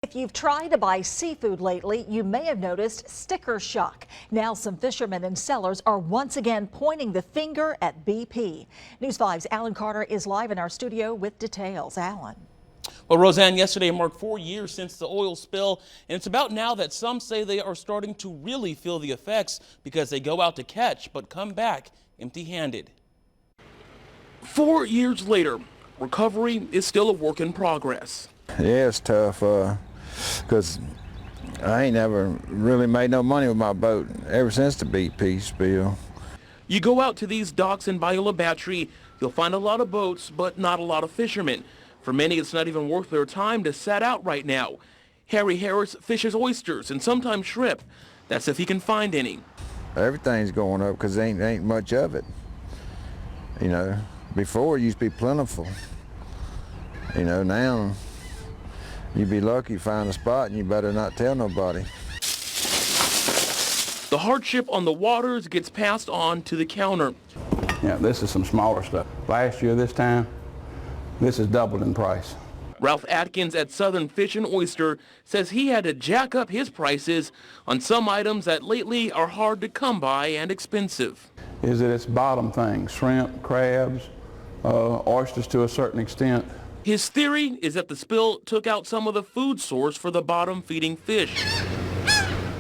If you've tried to buy seafood lately, you may have noticed sticker shock. Now some fishermen and sellers are once again pointing the finger at BP. News 5's Alan Carter is live in our studio with details. Alan. Well, Roseanne, yesterday marked 4 years since the oil spill, and it's about now that some say they are starting to really feel the effects because they go out to catch but come back empty-handed. 4 years later, recovery is still a work in progress. Yeah, it's tough because I ain't never really made no money with my boat ever since the BP spill. You go out to these docks in Biola Battery, you'll find a lot of boats, but not a lot of fishermen. For many, it's not even worth their time to set out right now. Harry Harris fishes oysters and sometimes shrimp. That's if he can find any. Everything's going up because there ain't much of it. You know, before it used to be plentiful. You know, now you'd be lucky to find a spot and you better not tell nobody. The hardship on the waters gets passed on to the counter. Yeah, this is some smaller stuff. Last year this time, this is doubled in price. Ralph Atkins at Southern Fish and Oyster says he had to jack up his prices on some items that lately are hard to come by and expensive. Is that it's bottom things, shrimp, crabs, oysters to a certain extent. His theory is that the spill took out some of the food source for the bottom-feeding fish,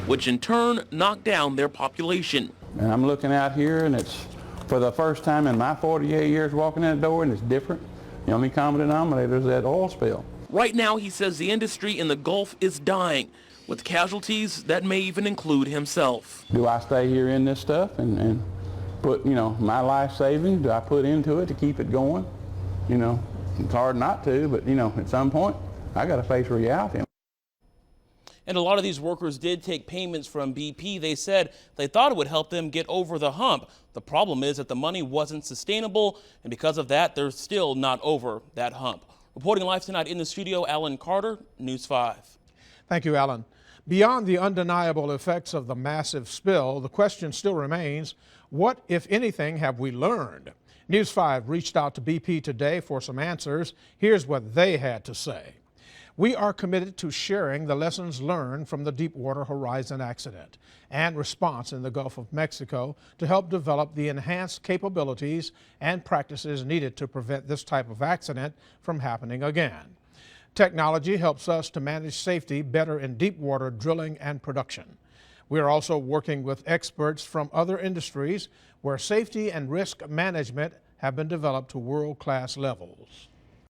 which in turn knocked down their population. And I'm looking out here and it's for the first time in my 48 years walking in the door and it's different. The only common denominator is that oil spill. Right now, he says the industry in the Gulf is dying, with casualties that may even include himself. Do I stay here in this stuff and put, my life savings, do I put into it to keep it going? It's hard not to, but, at some point, I got to face reality. And a lot of these workers did take payments from BP. They said they thought it would help them get over the hump. The problem is that the money wasn't sustainable, and because of that, they're still not over that hump. Reporting live tonight in the studio, Alan Carter, News 5. Thank you, Alan. Beyond the undeniable effects of the massive spill, the question still remains, what, if anything, have we learned? News 5 reached out to BP today for some answers. Here's what they had to say. We are committed to sharing the lessons learned from the Deepwater Horizon accident and response in the Gulf of Mexico to help develop the enhanced capabilities and practices needed to prevent this type of accident from happening again. Technology helps us to manage safety better in deepwater drilling and production. We are also working with experts from other industries where safety and risk management have been developed to world-class levels.